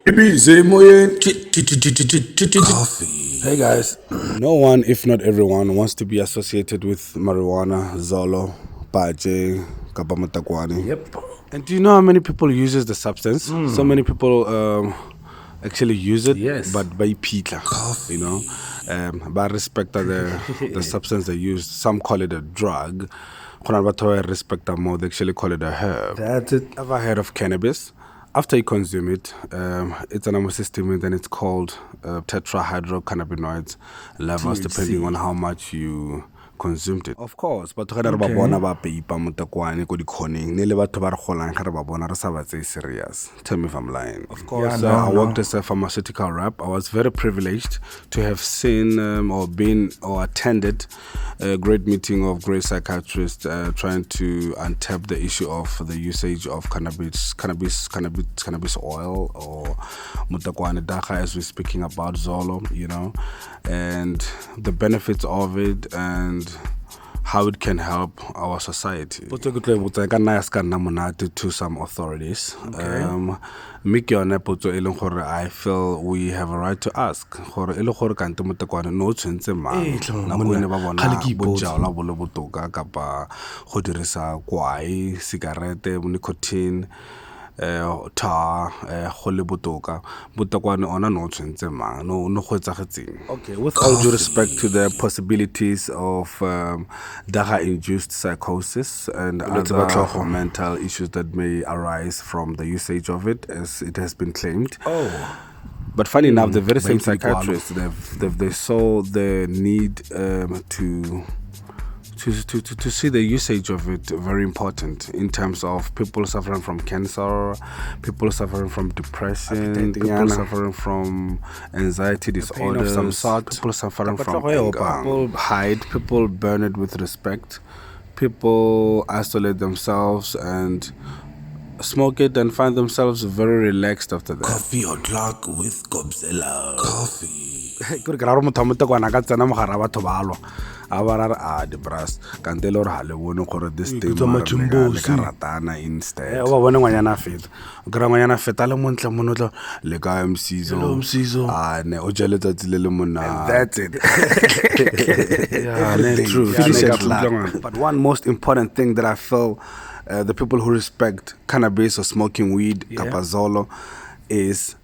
Coffee. Hey guys, no one, if not everyone, wants to be associated with marijuana, Zolo, Pache, Kapamatakwani. Yep. And do you know how many people uses the substance? So many people actually use it, Yes. but by pitla, you know, by respect the substance they use. Some call it a drug. Respect more, they actually call it a herb. That's it. Ever heard of cannabis? After you consume it, it's an stimulant and it's called tetrahydrocannabinoids levels, depending on how much you consumed it. Of course, but ga re ba bona ba peipa motekwane ko dikhoneng ne le batho ba re golang ga re ba bona re sa ba tseye serious. Tell me if I'm lying. Of course, I worked as a pharmaceutical rep. I was very privileged to have seen or been or attended a great meeting of great psychiatrists trying to untap the issue of the usage of cannabis oil or mutakwane daga, as we're speaking about Zolo, you know, and the benefits of it and how it can help our society. To some authorities. I feel we have a right to ask. No nicotine, tar, go le botoka botakwane ona no tshwentse mang no go etsagetseng. Okay, with all due respect to the possibilities of daga induced psychosis and other mental issues that may arise from the usage of it, as it has been claimed. But funny enough, the very same psychiatrists, they saw the need to see the usage of it very important in terms of people suffering from cancer, people suffering from depression, people suffering from anxiety disorders, of some sort, people suffering from anger. People hide, people burn it with respect, people isolate themselves and smoke it and find themselves very relaxed after that. Coffee o'clock with Kopzela. Coffee. Ke ra re motho a motekwana ka tsena mogara batho ba alwa a ba ra re a di bras kante le gore ha le bone gore this thing le ka ratana instead o ba bone ngwanyana a feta o kry-a ngwanyana a feta le montle monotlo le ka msizo a ne o ja letsatsi le le monate. That's it. True. But one most important thing that I feel the people who respect cannabis or smoking weed, Zolo, is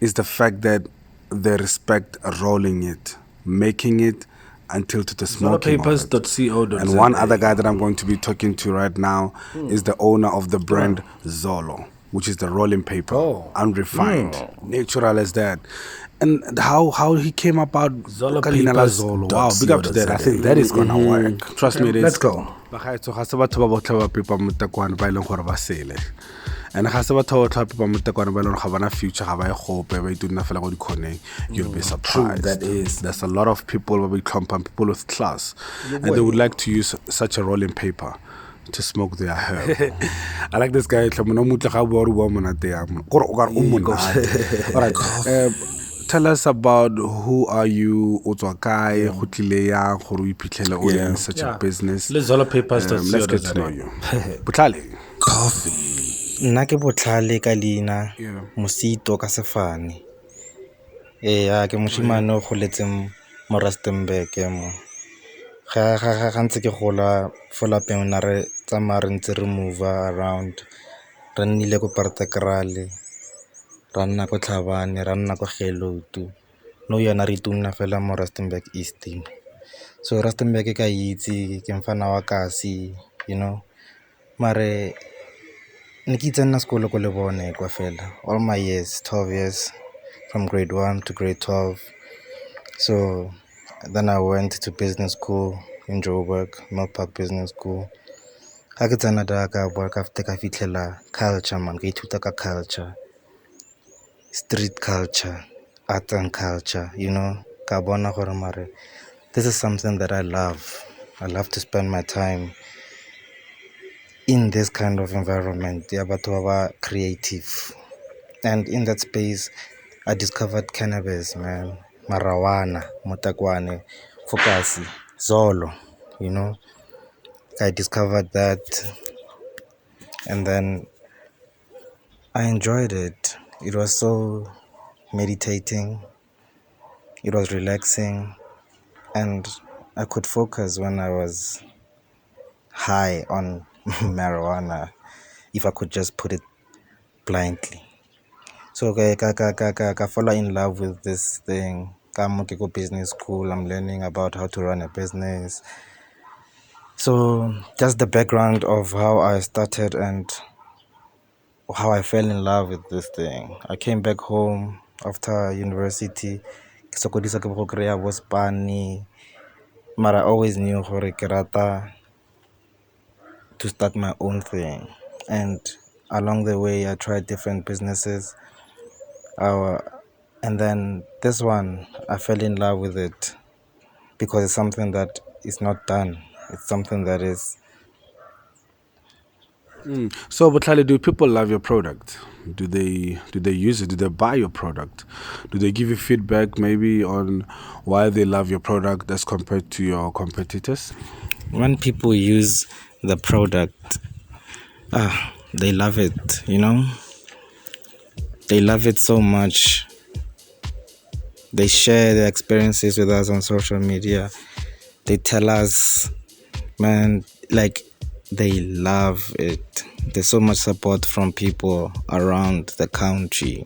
the fact that they respect rolling it, making it until to the smoking of it. And one other guy that I'm going to be talking to right now is the owner of the brand Zolo, which is the rolling paper, unrefined, natural as that. And how he came about Zolo. Wow, big up to that. I think that is gonna work. Trust me, it is. Let's go. Bagaetso ga se batho ba botlhe ba pepa motekwane ba ileng gore ba sele. And ga se batho ba pepa motekwane ba ileng ga bana future ga ba e gope ba ituna fela go dikhoneng. You'll be surprised. That is. There's a lot of people with people with class, and they would like to use such a rolling paper to smoke their herb. I like this guy. All right. Tell us about who are you, Otwakai, Hutileya, Horui in such a business. Let's get to know you. Botlhale. Coffee. Nna ke Botlhale ka leina Mosito ka sefane. Ke moshimane o goletseng mo Rustenburg mo. Ga ntse ke gola fo lapeng na re tsamaya re ntse re move around. Re nnile ko Partekrale, ra nna ko Tlhabane, ra nna ko Gelotu. No yana re itunna fela mo Rustenburg East. So Rustenburg ka itse ke mfana wa Kasi, you know. Mare ne ke tsena sekolo ko le bone kwa fela all my years, 12 years, from grade 1 to grade 12. So then I went to business school in Joburg, North Park Business School. Ha ke tsena da ka boa ka fitlhela culture man, ke ithuta ka culture, street culture, art and culture, you know. Ka bona gore mare this is something that I love. I love to spend my time in this kind of environment. Batho ba creative. And in that space, I discovered cannabis, man. Marijuana, motakwane, fokasi, Zolo, you know. I discovered that. And then I enjoyed it. It was so meditating. It was relaxing, and I could focus when I was high on marijuana, if I could just put it blindly. So I fall in love with this thing. Come to go business school. I'm learning about how to run a business. So just the background of how I started and how I fell in love with this thing. I came back home after university. But I always knew gore ke rata to start my own thing. And along the way, I tried different businesses. And then this one, I fell in love with it because it's something that is not done. It's something that is. So, Botlhale, do people love your product? Do they use it? Do they buy your product? Do they give you feedback maybe on why they love your product as compared to your competitors? When people use the product, they love it, They love it so much. They share their experiences with us on social media. They tell us, man, like, they love it. There's so much support from people around the country.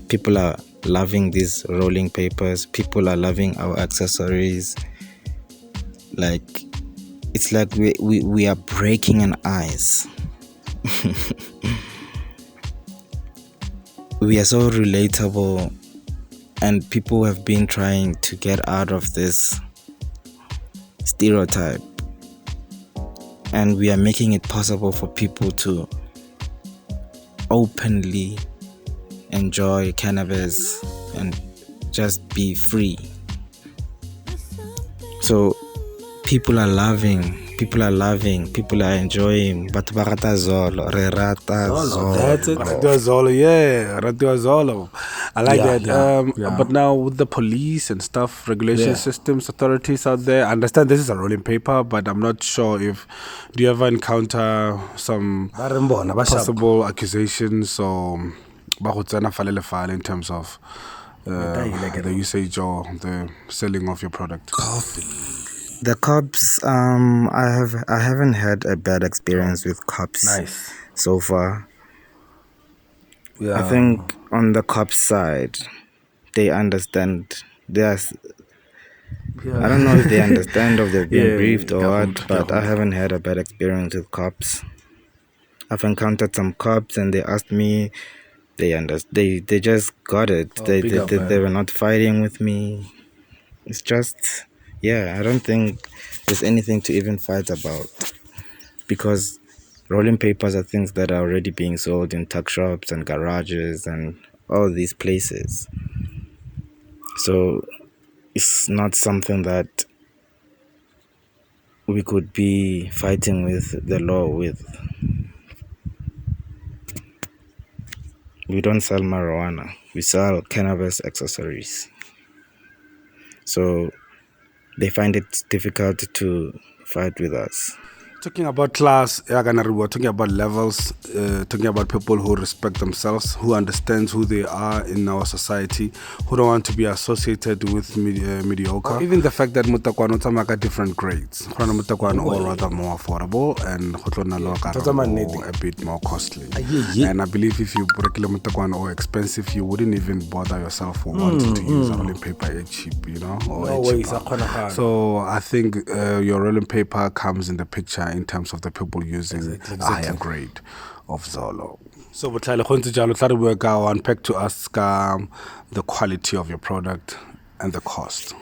People are loving these rolling papers. People are loving our accessories. Like, it's like we are breaking an ice. We are so relatable, and people have been trying to get out of this stereotype, and we are making it possible for people to openly enjoy cannabis and just be free. So people are enjoying. But ba rata Zolo, re rata Zolo. That's it. Ratiwa Zolo, yeah. Ratiwa Zolo. I like that. But now with the police and stuff, regulation systems, authorities out there, I understand this is a rolling paper, but I'm not sure if do you ever encounter some possible accusations or in terms of the usage or the selling of your product? Coffee. The cops, I haven't had a bad experience with cops so far. I think on the cops side, they understand. I don't know if they understand or they've been briefed or what, but I haven't had a bad experience with cops. I've encountered some cops and they asked me. They just got it. They were not fighting with me. It's just, I don't think there's anything to even fight about, because rolling papers are things that are already being sold in tuck shops and garages and all these places. So it's not something that we could be fighting with the law with. We don't sell marijuana. We sell cannabis accessories. So they find it difficult to fight with us. Talking about class, we're talking about levels, talking about people who respect themselves, who understands who they are in our society, who don't want to be associated with mediocre. Or even the fact that Mutakwano Tamaka different grades. Mutakwano are rather more affordable and a bit more costly. And I believe if you regular Mutakwano or expensive, you wouldn't even bother yourself or want to use a rolling paper cheap, or so I think your rolling paper comes in the picture in terms of the people using a higher grade of Zolo. So, Botlhale, unpack to us the quality of your product and the cost.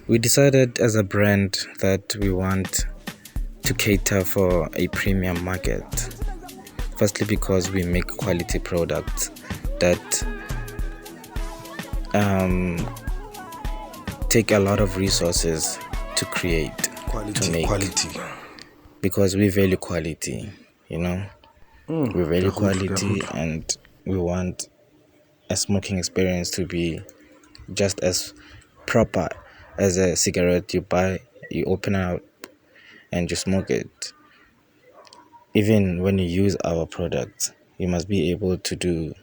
We decided as a brand that we want to cater for a premium market. Firstly, because we make quality products that take a lot of resources to create, to make. Because we value quality, we value quality, and we want a smoking experience to be just as proper as a cigarette you buy, you open up and you smoke it. Even when you use our products, you must be able to do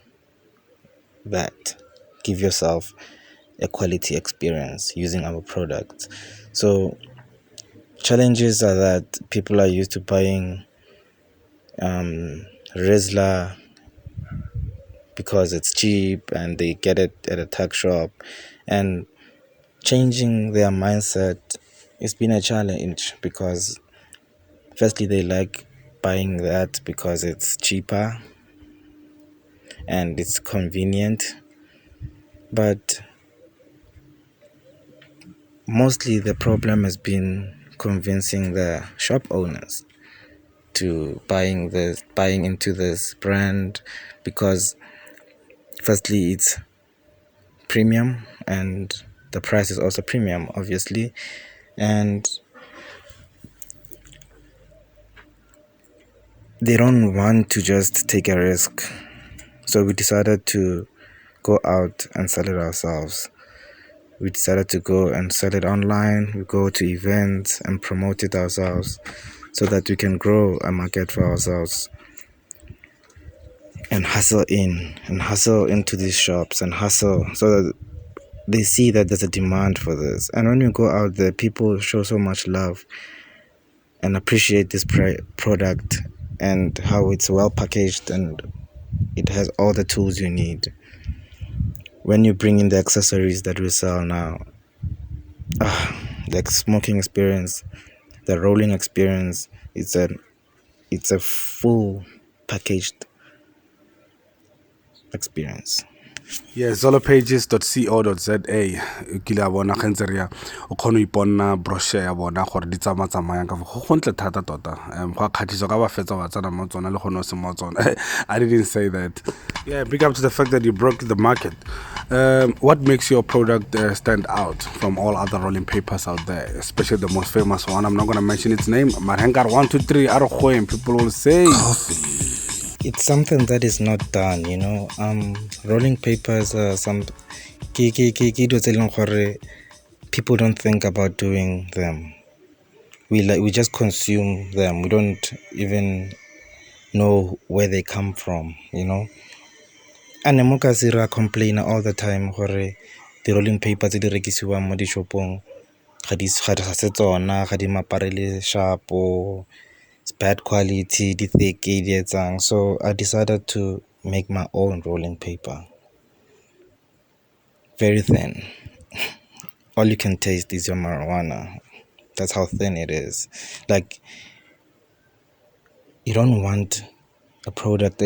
that. give yourself a quality experience using our products. So challenges are that people are used to buying Rizla because it's cheap and they get it at a tuck shop, and changing their mindset has been a challenge because firstly they like buying that because it's cheaper and it's convenient, but mostly the problem has been convincing the shop owners to buying into this brand because firstly it's premium and the price is also premium, obviously, and they don't want to just take a risk. So we decided to go out and sell it ourselves. We decided to go and sell it online. We go to events and promote it ourselves so that we can grow a market for ourselves and hustle into these shops and hustle so that they see that there's a demand for this. And when we go out there, people show so much love and appreciate this product and how it's well packaged and it has all the tools you need. When you bring in the accessories that we sell now, the smoking experience, the rolling experience, it's a full packaged experience. Yeah, zolopages.co.za kile a bona gentse re ya o kgona go iponna brochure ya bona gore di tsamayang ka go gontle thata tota go kgathiso ka ba fetsa wa tsana mo tsona le gone o se mo tsona. I didn't say that. Yeah, big up to the fact that you broke the market. What makes your product stand out from all other rolling papers out there, especially the most famous one? I'm not going to mention its name. Marengar 1, 2, 3, and people will say Coffee. It's something that is not done, rolling papers are people don't think about doing them. We just consume them. We don't even know where they come from, And Mokasira complain all the time the rolling papers di rekisiwang mo dishopong ga di maparele sharpo, it's bad quality, di thick, so I decided to make my own rolling paper. Very thin. All you can taste is your marijuana. That's how thin it is. Like, you don't want a product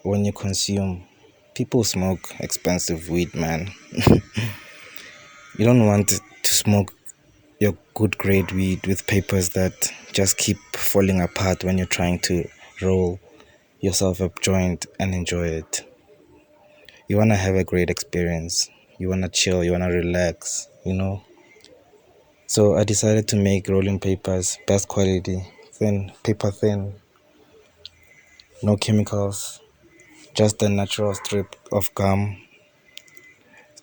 when you consume. People smoke expensive weed, man. You don't want to smoke your good grade weed with papers that just keep falling apart when you're trying to roll yourself a joint and enjoy it. You want to have a great experience. You want to chill. You want to relax, So I decided to make rolling papers, best quality, thin, paper thin, no chemicals, just a natural strip of gum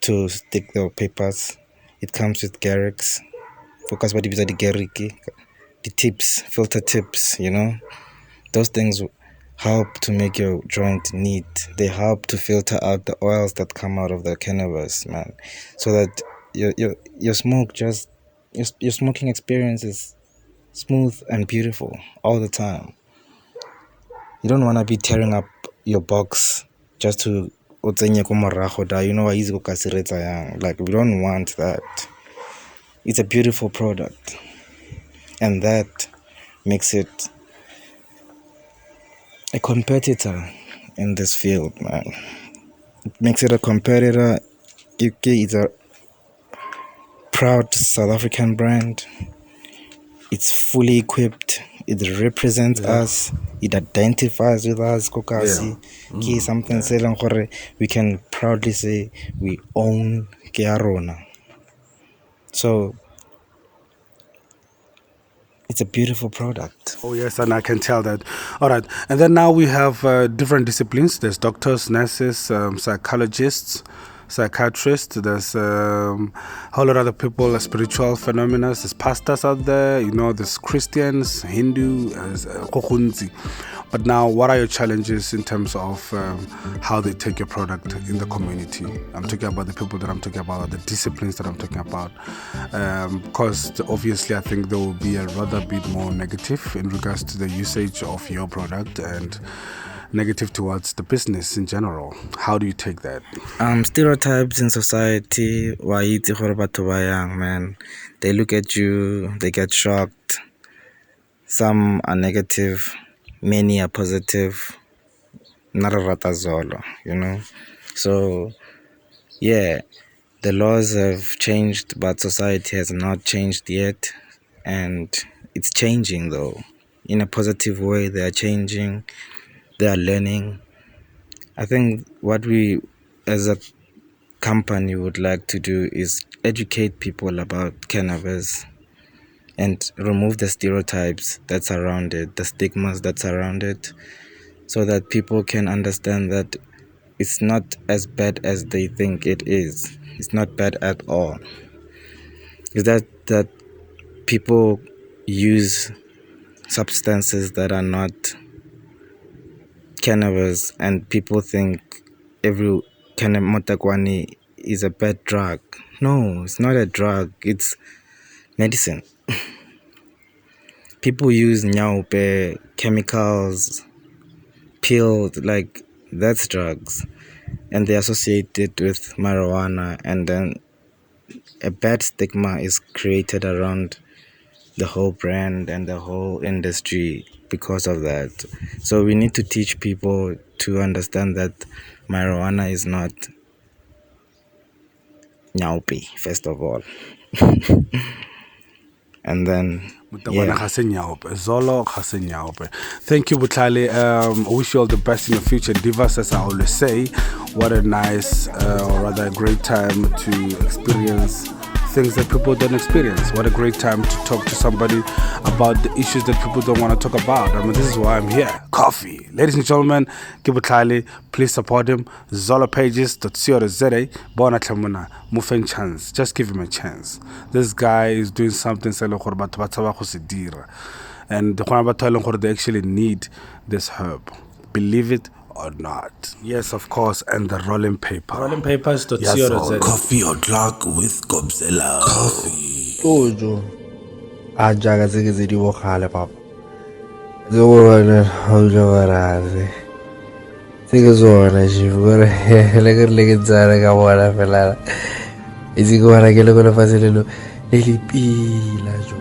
to stick the papers. It comes with Garrix. Focus what the Garrick, the tips, filter tips, Those things help to make your joint neat. They help to filter out the oils that come out of the cannabis, man. So that your smoking experience is smooth and beautiful all the time. You don't want to be tearing up your box just to like, we don't want that. It's a beautiful product, and that makes it a competitor in this field, man. It makes it a competitor. It's a proud South African brand. It's fully equipped. It represents us. It identifies with us. Something we can proudly say we own Kiarona. So it's a beautiful product. Oh yes, and I can tell that. All right, and then now we have different disciplines. There's doctors, nurses, psychologists, psychiatrists. There's a whole lot of other people, spiritual phenomena. There's pastors out there. There's Christians, Hindu, But now, what are your challenges in terms of how they take your product in the community? I'm talking about the people that I'm talking about, the disciplines that I'm talking about. Because obviously, I think there will be a rather bit more negative in regards to the usage of your product and negative towards the business in general. How do you take that? Stereotypes in society, why it's young man. They look at you, they get shocked. Some are negative, many are positive. Not a rata Zolo, So yeah, the laws have changed, but society has not changed yet, and it's changing though. In a positive way, they are changing. They are learning. I think what we as a company would like to do is educate people about cannabis and remove the stereotypes that's around it, the stigmas that's around it, so that people can understand that it's not as bad as they think it is. It's not bad at all. Is that people use substances that are not cannabis, and people think every motakwani is a bad drug. No, it's not a drug. It's medicine. People use nyaupe, chemicals, pills, like that's drugs, and they associate it with marijuana, and then a bad stigma is created around the whole brand and the whole industry because of that. So we need to teach people to understand that marijuana is not nyaupe, first of all. And then Zolo. Thank you, Botlhale. I wish you all the best in the future, divas, as I always say. What a nice, or rather a great time to experience things that people don't experience. What a great time to talk to somebody about the issues that people don't want to talk about. I mean, this is why I'm here. Coffee. Ladies and gentlemen, give Botlhale, please support him. Zolopages.co.za. Bona Tlamuna. Mufeng chance. Just give him a chance. This guy is doing something and they actually need this herb. Believe it or not. Yes, of course, and the rolling paper. Rolling papers.co.za. Coffee or drug with Kopzela. Coffee. Ojo. Ajaga zigizidi wokhale papa. Zobona hojo waraze. Zigizona shivura leke tsara ka bona fela. Izigwana ke le go le faselelo le lipila jo.